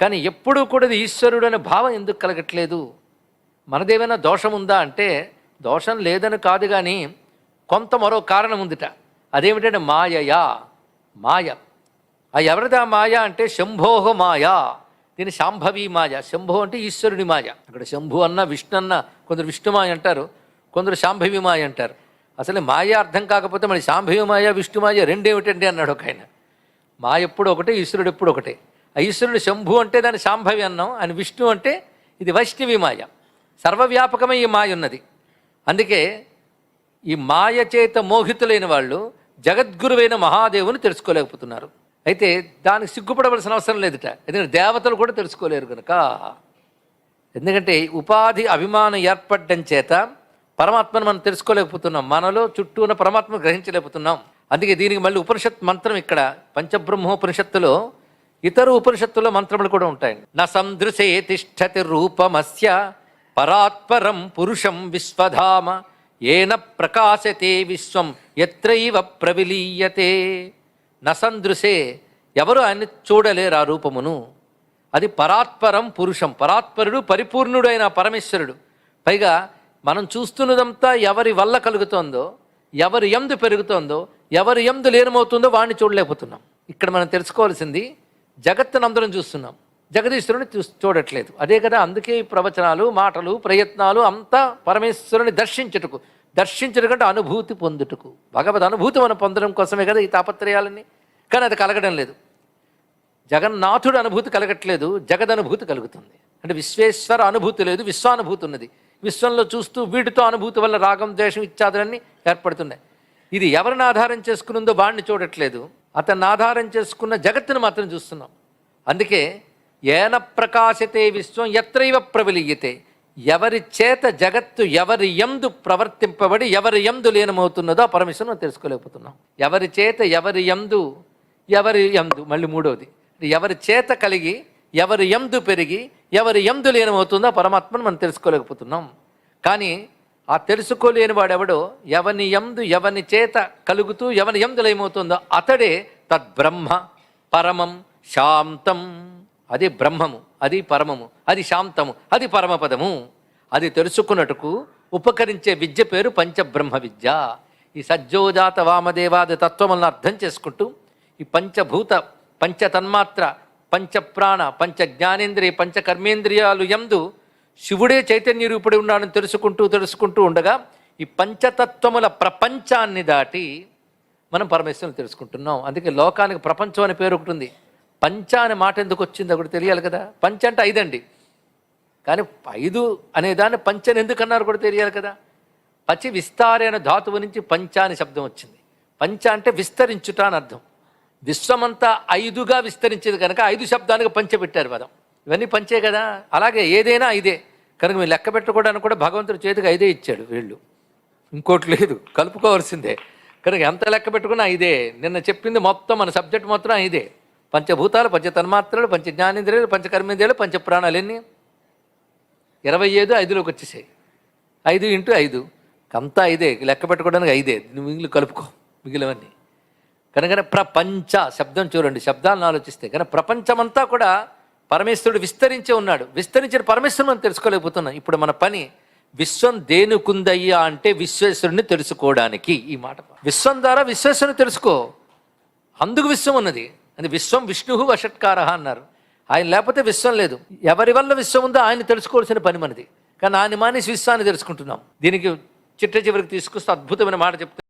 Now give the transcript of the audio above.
కానీ ఎప్పుడూ కూడా ఇది ఈశ్వరుడు అనే భావం ఎందుకు కలగట్లేదు? మనదేమైనా దోషం ఉందా అంటే దోషం లేదని కాదు, కానీ కొంత మరో కారణం ఉందిట. అదేమిటంటే మాయయా, మాయ. ఆ ఎవరిదా మాయ అంటే శంభోహ మాయ. దీని శాంభవి మాయ. శంభో అంటే ఈశ్వరుని మాయ. అక్కడ శంభు అన్న విష్ణు అన్న కొందరు విష్ణుమాయ అంటారు, కొందరు శాంభవి మాయ అంటారు. అసలు మాయ అర్థం కాకపోతే మరి శాంభవి మాయ విష్ణుమాయ రెండేమిటండి అన్నాడు ఒక ఆయన. మాయ ఎప్పుడు ఒకటే, ఈశ్వరుడు ఎప్పుడు ఒకటే. ఆ ఈశ్వరుడు శంభు అంటే దాన్ని శాంభవి అన్నాం, ఆయన విష్ణు అంటే ఇది వైష్ణవి మాయ. సర్వవ్యాపకమై ఈ మాయ ఉన్నది. అందుకే ఈ మాయ చేత మోహితులైన వాళ్ళు జగద్గురువైన మహాదేవుని తెలుసుకోలేకపోతున్నారు. అయితే దానికి సిగ్గుపడవలసిన అవసరం లేదుట, ఎందుకంటే దేవతలు కూడా తెలుసుకోలేరు కనుక. ఎందుకంటే ఉపాధి అభిమానం ఏర్పడడం చేత పరమాత్మను మనం తెలుసుకోలేకపోతున్నాం, మనలో చుట్టూ ఉన్న పరమాత్మను గ్రహించలేకపోతున్నాం. అందుకే దీనికి మళ్ళీ ఉపనిషత్ మంత్రం ఇక్కడ పంచబ్రహ్మోపనిషత్తులో, ఇతర ఉపనిషత్తుల్లో మంత్రములు కూడా ఉంటాయండి. న సందృశే తిష్టతి రూపమస్య పరాత్పరం పురుషం విశ్వధామ ఏన ప్రకాశతే విశ్వం ఎత్రైవ ప్రవిలీయతే. నసందృశే, ఎవరు ఆయన్ని చూడలేరు ఆ రూపమును. అది పరాత్పరం పురుషం, పరాత్పరుడు పరిపూర్ణుడు అయిన పరమేశ్వరుడు. పైగా మనం చూస్తున్నదంతా ఎవరి వల్ల కలుగుతోందో, ఎవరి యందు పెరుగుతోందో, ఎవరి యందు లీనమవుతుందో వాడిని చూడలేకపోతున్నాం. ఇక్కడ మనం తెలుసుకోవాల్సింది, జగత్తును అందరం చూస్తున్నాం, జగదీశ్వరుని చూడట్లేదు. అదే కదా, అందుకే ఈ ప్రవచనాలు, మాటలు, ప్రయత్నాలు అంతా పరమేశ్వరుని దర్శించుటకంటే అనుభూతి పొందుటకు, భగవద్ అనుభూతి మనం పొందడం కోసమే కదా ఈ తాపత్రయాలన్నీ. కానీ అది కలగడం లేదు. జగన్నాథుడు అనుభూతి కలగట్లేదు, జగదనుభూతి కలుగుతుంది. అంటే విశ్వేశ్వర అనుభూతి లేదు, విశ్వానుభూతి ఉన్నది. విశ్వంలో చూస్తూ వీటితో అనుభూతి వల్ల రాగం, ద్వేషం ఇత్యాదులన్నీ ఏర్పడుతున్నాయి. ఇది ఎవరిని ఆధారం చేసుకున్నదో వాడిని చూడట్లేదు, అతన్ని ఆధారం చేసుకున్న జగత్తును మాత్రం చూస్తున్నాం. అందుకే ఏన ప్రకాశతే విశ్వం ఎత్రైవ ప్రవిలీయతే. ఎవరి చేత జగత్తు ఎవరి యందు ప్రవర్తింపబడి ఎవరి యందు లీనమవుతున్నదో ఆ పరమేశ్వరుని తెలుసుకోలేకపోతున్నాం. ఎవరి చేత ఎవరి యందు మళ్ళీ మూడవది, ఎవరి చేత కలిగి ఎవరి యందు పెరిగి ఎవరి యందు లీనమవుతుందో ఆ పరమాత్మను మనం తెలుసుకోలేకపోతున్నాం. కానీ ఆ తెలుసుకోలేని వాడెవడో, ఎవని యందు ఎవని చేత కలుగుతూ ఎవని యందు లయమవుతుందో అతడే తద్బ్రహ్మ పరమం శాంతం. అది బ్రహ్మము, అది పరమము, అది శాంతము, అది పరమపదము. అది తెలుసుకున్నట్టుకు ఉపకరించే విద్య పేరు పంచబ్రహ్మ విద్య. ఈ సజ్జోజాత వామదేవాది తత్వములను అర్థం చేసుకుంటూ ఈ పంచభూత, పంచతన్మాత్ర, పంచప్రాణ, పంచ జ్ఞానేంద్రియ, పంచకర్మేంద్రియాలు యందు శివుడే చైతన్య రూపుడి ఉన్నాడని తెలుసుకుంటూ ఉండగా ఈ పంచతత్వముల ప్రపంచాన్ని దాటి మనం పరమేశ్వరుని తెలుసుకుంటున్నాం. అందుకే లోకానికి ప్రపంచం అనే పేరు ఒకటి ఉంది. పంచ అనే మాట ఎందుకు వచ్చింది ఒకటి తెలియాలి కదా. పంచ అంటే 5 అండి, కానీ 5 అనేదాన్ని పంచని ఎందుకు అన్నారు కూడా తెలియాలి కదా. పచి విస్తారే అనే ధాతువు నుంచి పంచ అనే శబ్దం వచ్చింది. పంచ అంటే విస్తరించుట అని అర్థం. విశ్వమంతా 5గా విస్తరించేది కనుక 5 శబ్దానికి పంచ పెట్టారు పదం. ఇవన్నీ పంచే కదా. అలాగే ఏదైనా 5 కనుక మీరు లెక్క పెట్టుకోవడానికి కూడా భగవంతుడి చేతికి 5 ఇచ్చాడు. వీళ్ళు ఇంకోటి లేదు, కలుపుకోవాల్సిందే. కనుక ఎంత లెక్క పెట్టుకున్నా 5. నిన్న చెప్పింది మొత్తం మన సబ్జెక్ట్ మొత్తం 5. పంచభూతాలు, పంచతన్మాత్రలు, పంచ జ్ఞానేంద్రియాలు, పంచకర్మేంద్రియాలు, పంచప్రాణాలు ఎన్ని? 25 5లోకి వచ్చేసాయి. 5 × 5 అంతా 5. లెక్క పెట్టుకోవడానికి 5. మిగిలిన కలుపుకో మిగిలినవన్నీ. కనుక ప్రపంచ శబ్దం చూడండి, శబ్దాలను ఆలోచిస్తే కనుక ప్రపంచమంతా కూడా పరమేశ్వరుడు విస్తరించే ఉన్నాడు. విస్తరించిన పరమేశ్వరుని మనం తెలుసుకోలేకపోతున్నాం. ఇప్పుడు మన పని, విశ్వం దేనికుందయ్యా అంటే విశ్వేశ్వరుని తెలుసుకోవడానికి. ఈ మాట విశ్వం ద్వారా విశ్వేశ్వరుని తెలుసుకో, అందుకు విశ్వం ఉన్నది. అది విశ్వం విష్ణు వషట్కార అన్నారు. ఆయన లేకపోతే విశ్వం లేదు. ఎవరి వల్ల విశ్వం ఉందో ఆయన తెలుసుకోవాల్సిన పని మనది. కానీ ఆయన మానేసి విశ్వాన్ని తెలుసుకుంటున్నాం. దీనికి చిట్ట చివరికి తీసుకొస్తే అద్భుతమైన మాట చెప్తాను.